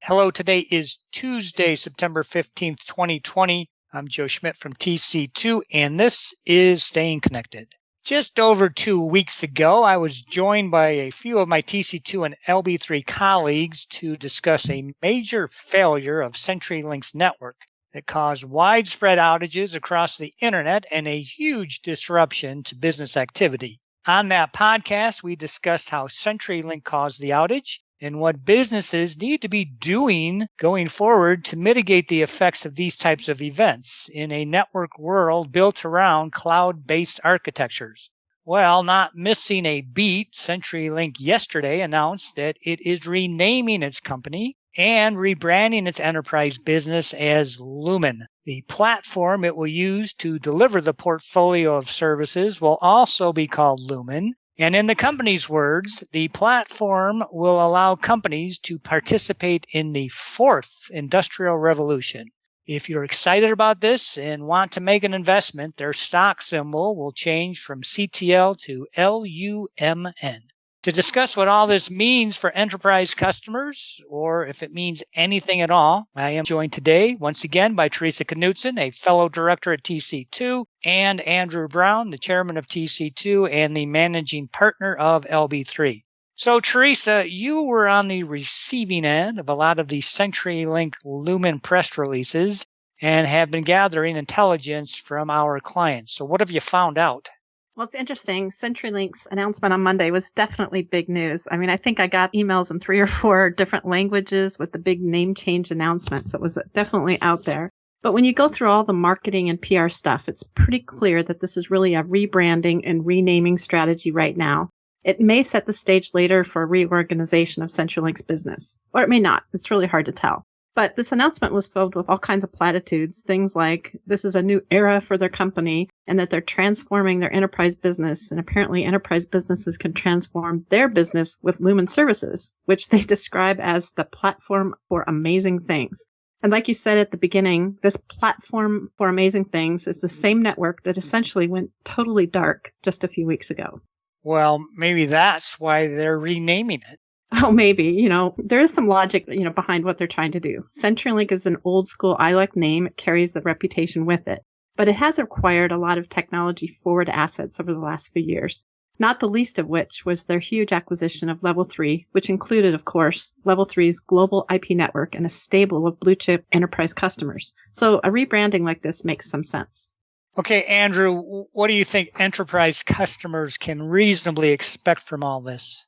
Hello, today is Tuesday, September 15th, 2020. I'm Joe Schmidt from TC2, and this is Staying Connected. Just over 2 weeks ago, I was joined by a few of my TC2 and LB3 colleagues to discuss a major failure of CenturyLink's network that caused widespread outages across the internet and a huge disruption to business activity. On that podcast, we discussed how CenturyLink caused the outage and what businesses need to be doing going forward to mitigate the effects of these types of events in a network world built around cloud-based architectures. Well, not missing a beat, CenturyLink yesterday announced that it is renaming its company and rebranding its enterprise business as Lumen. The platform it will use to deliver the portfolio of services will also be called Lumen. And in the company's words, the platform will allow companies to participate in the fourth industrial revolution. If you're excited about this and want to make an investment, their stock symbol will change from CTL to LUMN. To discuss what all this means for enterprise customers, or if it means anything at all, I am joined today once again by Theresa Knutson, a fellow director at TC2, and Andrew Brown, the chairman of TC2 and the managing partner of LB3. So, Theresa, you were on the receiving end of a lot of the CenturyLink Lumen press releases and have been gathering intelligence from our clients. So what have you found out? Well, it's interesting. CenturyLink's announcement on Monday was definitely big news. I mean, I think I got emails in 3 or 4 different languages with the big name change announcement. So it was definitely out there. But when you go through all the marketing and PR stuff, it's pretty clear that this is really a rebranding and renaming strategy right now. It may set the stage later for a reorganization of CenturyLink's business, or it may not. It's really hard to tell. But this announcement was filled with all kinds of platitudes, things like this is a new era for their company and that they're transforming their enterprise business. And apparently enterprise businesses can transform their business with Lumen services, which they describe as the platform for amazing things. And like you said at the beginning, this platform for amazing things is the same network that essentially went totally dark just a few weeks ago. Well, maybe that's why they're renaming it. Oh, maybe. There is some logic, behind what they're trying to do. CenturyLink is an old school ILEC name. It carries the reputation with it. But it has acquired a lot of technology forward assets over the last few years, not the least of which was their huge acquisition of Level 3, which included, of course, Level 3's global IP network and a stable of blue chip enterprise customers. So a rebranding like this makes some sense. Okay, Andrew, what do you think enterprise customers can reasonably expect from all this?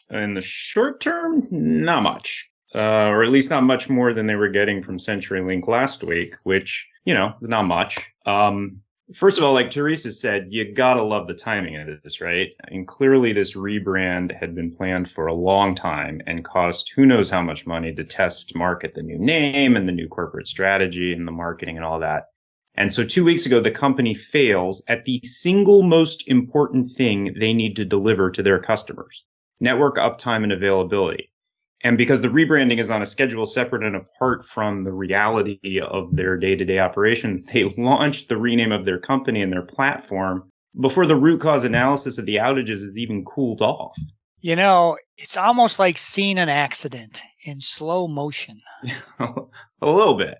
In the short term, not much, or at least not much more than they were getting from CenturyLink last week, which, is not much. First of all, like Theresa said, you gotta love the timing of this, right? And clearly this rebrand had been planned for a long time and cost who knows how much money to test market the new name and the new corporate strategy and the marketing and all that. And so 2 weeks ago, the company fails at the single most important thing they need to deliver to their customers: network uptime and availability. And because the rebranding is on a schedule separate and apart from the reality of their day-to-day operations, they launched the rename of their company and their platform before the root cause analysis of the outages is even cooled off. It's almost like seeing an accident in slow motion. A little bit.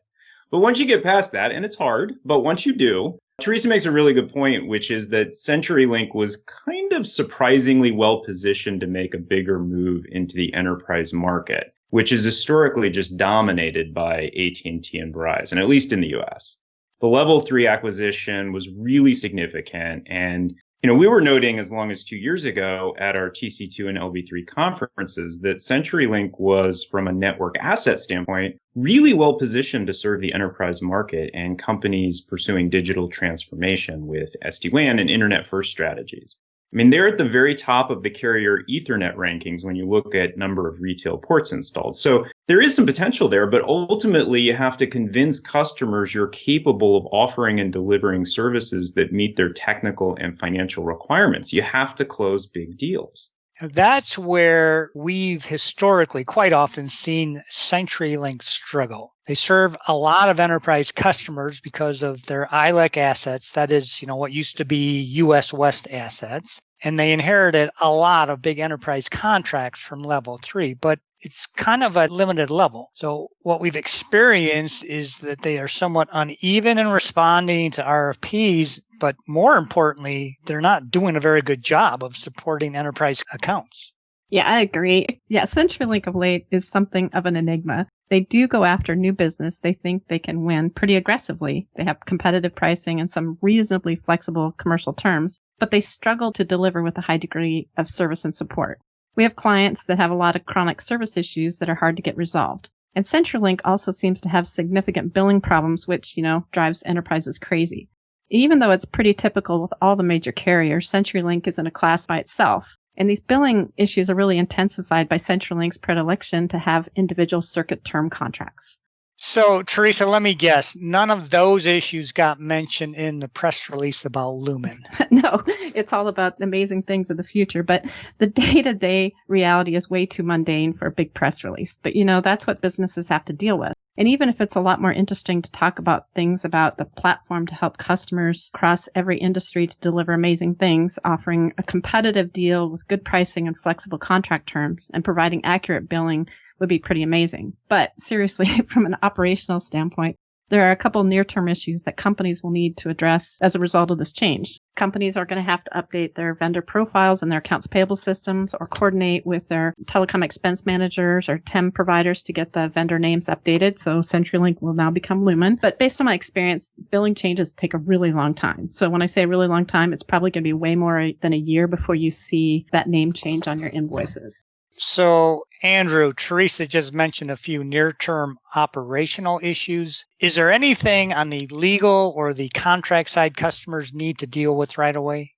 But once you get past that, and it's hard, but once you do, Theresa makes a really good point, which is that CenturyLink was kind of surprisingly well positioned to make a bigger move into the enterprise market, which is historically just dominated by AT&T and Verizon, at least in the US. The Level 3 acquisition was really significant. And, we were noting as long as 2 years ago at our TC2 and LB3 conferences that CenturyLink was, from a network asset standpoint, really well positioned to serve the enterprise market and companies pursuing digital transformation with SD-WAN and internet-first strategies. I mean, they're at the very top of the carrier Ethernet rankings when you look at number of retail ports installed. So there is some potential there, but ultimately you have to convince customers you're capable of offering and delivering services that meet their technical and financial requirements. You have to close big deals. That's where we've historically quite often seen CenturyLink struggle. They serve a lot of enterprise customers because of their ILEC assets. That is, what used to be US West assets. and they inherited a lot of big enterprise contracts from level 3, but it's kind of a limited level. So what we've experienced is that they are somewhat uneven in responding to RFPs, but more importantly, they're not doing a very good job of supporting enterprise accounts. Yeah, I agree. Yeah, CenturyLink of late is something of an enigma. They do go after new business. They think they can win pretty aggressively. They have competitive pricing and some reasonably flexible commercial terms, but they struggle to deliver with a high degree of service and support. We have clients that have a lot of chronic service issues that are hard to get resolved. And CenturyLink also seems to have significant billing problems, which, drives enterprises crazy. Even though it's pretty typical with all the major carriers, CenturyLink is in a class by itself. And these billing issues are really intensified by CenturyLink's predilection to have individual circuit term contracts. So, Theresa, let me guess. None of those issues got mentioned in the press release about Lumen. No, it's all about amazing things of the future. But the day-to-day reality is way too mundane for a big press release. But, that's what businesses have to deal with. And even if it's a lot more interesting to talk about things about the platform to help customers across every industry to deliver amazing things, offering a competitive deal with good pricing and flexible contract terms, and providing accurate billing would be pretty amazing. But seriously, from an operational standpoint, there are a couple near-term issues that companies will need to address as a result of this change. Companies are going to have to update their vendor profiles and their accounts payable systems, or coordinate with their telecom expense managers or TEM providers to get the vendor names updated. So CenturyLink will now become Lumen. But based on my experience, billing changes take a really long time. So when I say a really long time, it's probably going to be way more than a year before you see that name change on your invoices. So, Andrew, Theresa just mentioned a few near-term operational issues. Is there anything on the legal or the contract side customers need to deal with right away?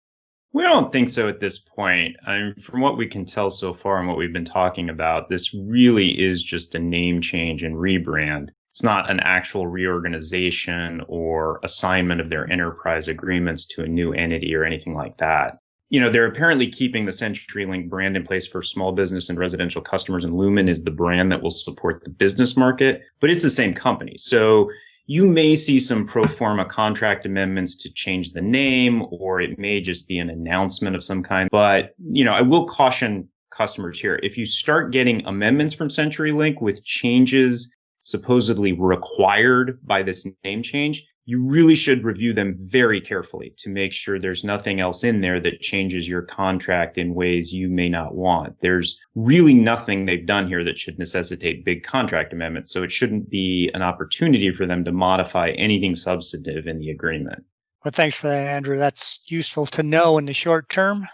We don't think so at this point. I mean, from what we can tell so far and what we've been talking about, this really is just a name change and rebrand. It's not an actual reorganization or assignment of their enterprise agreements to a new entity or anything like that. They're apparently keeping the CenturyLink brand in place for small business and residential customers, and Lumen is the brand that will support the business market, but it's the same company. So you may see some pro forma contract amendments to change the name, or it may just be an announcement of some kind. But, I will caution customers here. If you start getting amendments from CenturyLink with changes supposedly required by this name change, you really should review them very carefully to make sure there's nothing else in there that changes your contract in ways you may not want. There's really nothing they've done here that should necessitate big contract amendments, so it shouldn't be an opportunity for them to modify anything substantive in the agreement. Well, thanks for that, Andrew. That's useful to know in the short term.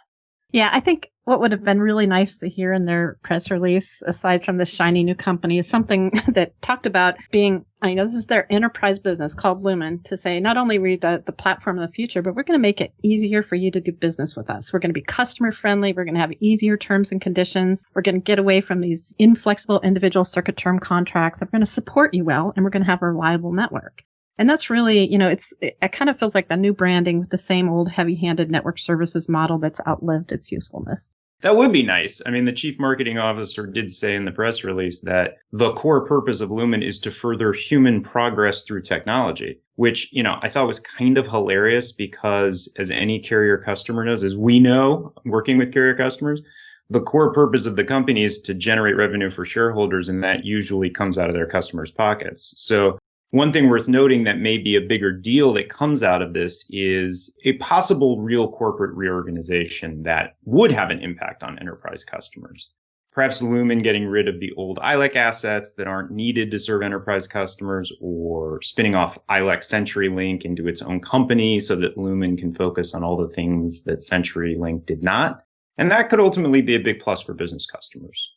Yeah, I think what would have been really nice to hear in their press release, aside from this shiny new company, is something that talked about being, this is their enterprise business called Lumen, to say not only are we the platform of the future, but we're going to make it easier for you to do business with us. We're going to be customer friendly. We're going to have easier terms and conditions. We're going to get away from these inflexible individual circuit term contracts. We're going to support you well, and we're going to have a reliable network. And that's really, it kind of feels like the new branding with the same old heavy-handed network services model that's outlived its usefulness. That would be nice. I mean, the chief marketing officer did say in the press release that the core purpose of Lumen is to further human progress through technology, which, I thought was kind of hilarious because, as any carrier customer knows, as we know, working with carrier customers, the core purpose of the company is to generate revenue for shareholders, and that usually comes out of their customers' pockets. So one thing worth noting that may be a bigger deal that comes out of this is a possible real corporate reorganization that would have an impact on enterprise customers. Perhaps Lumen getting rid of the old ILEC assets that aren't needed to serve enterprise customers, or spinning off ILEC CenturyLink into its own company so that Lumen can focus on all the things that CenturyLink did not. And that could ultimately be a big plus for business customers.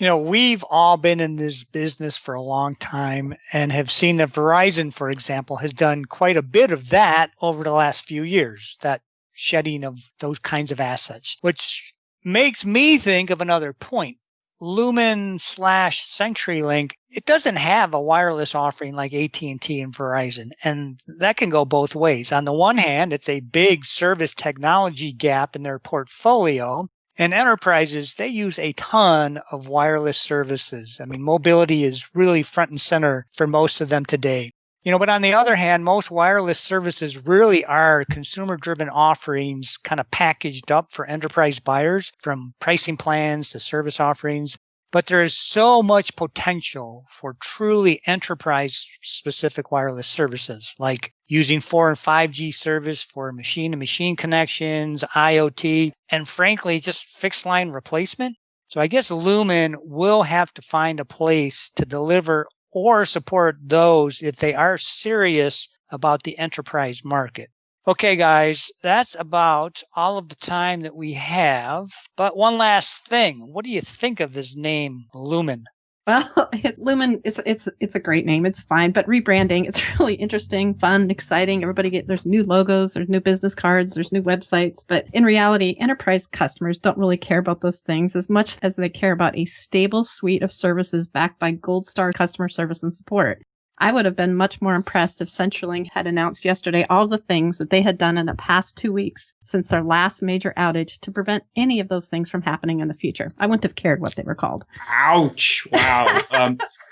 We've all been in this business for a long time and have seen that Verizon, for example, has done quite a bit of that over the last few years, that shedding of those kinds of assets, which makes me think of another point. Lumen/CenturyLink, it doesn't have a wireless offering like AT&T and Verizon, and that can go both ways. On the one hand, it's a big service technology gap in their portfolio. And enterprises, they use a ton of wireless services. I mean, mobility is really front and center for most of them today. But on the other hand, most wireless services really are consumer-driven offerings kind of packaged up for enterprise buyers, from pricing plans to service offerings. But there is so much potential for truly enterprise-specific wireless services, like using 4 and 5G service for machine-to-machine connections, IoT, and frankly, just fixed line replacement. So I guess Lumen will have to find a place to deliver or support those if they are serious about the enterprise market. Okay, guys, that's about all of the time that we have. But one last thing. What do you think of this name, Lumen? Well, Lumen, it's a great name. It's fine, but rebranding, it's really interesting, fun, exciting. There's new logos, there's new business cards, there's new websites. But in reality, enterprise customers don't really care about those things as much as they care about a stable suite of services backed by gold star customer service and support. I would have been much more impressed if CenturyLink had announced yesterday all the things that they had done in the past 2 weeks since their last major outage to prevent any of those things from happening in the future. I wouldn't have cared what they were called. Ouch. Wow.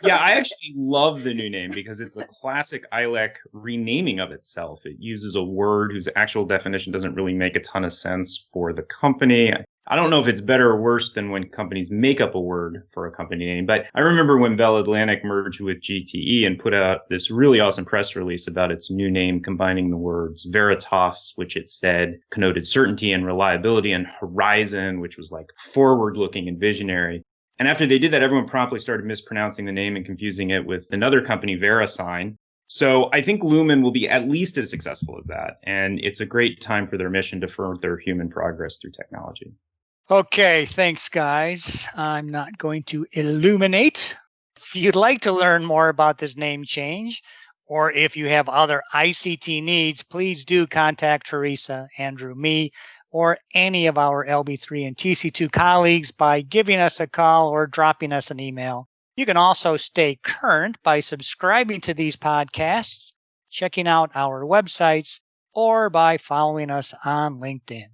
Yeah, I actually love the new name because it's a classic ILEC renaming of itself. It uses a word whose actual definition doesn't really make a ton of sense for the company. I don't know if it's better or worse than when companies make up a word for a company name, but I remember when Bell Atlantic merged with GTE and put out this really awesome press release about its new name, combining the words Veritas, which it said connoted certainty and reliability, and Horizon, which was like forward-looking and visionary. And after they did that, everyone promptly started mispronouncing the name and confusing it with another company, VeriSign. So I think Lumen will be at least as successful as that. And it's a great time for their mission to further human progress through technology. Okay, thanks, guys. I'm not going to illuminate. If you'd like to learn more about this name change, or if you have other ICT needs, please do contact Theresa, Andrew, me, or any of our LB3 and TC2 colleagues by giving us a call or dropping us an email. You can also stay current by subscribing to these podcasts, checking out our websites, or by following us on LinkedIn.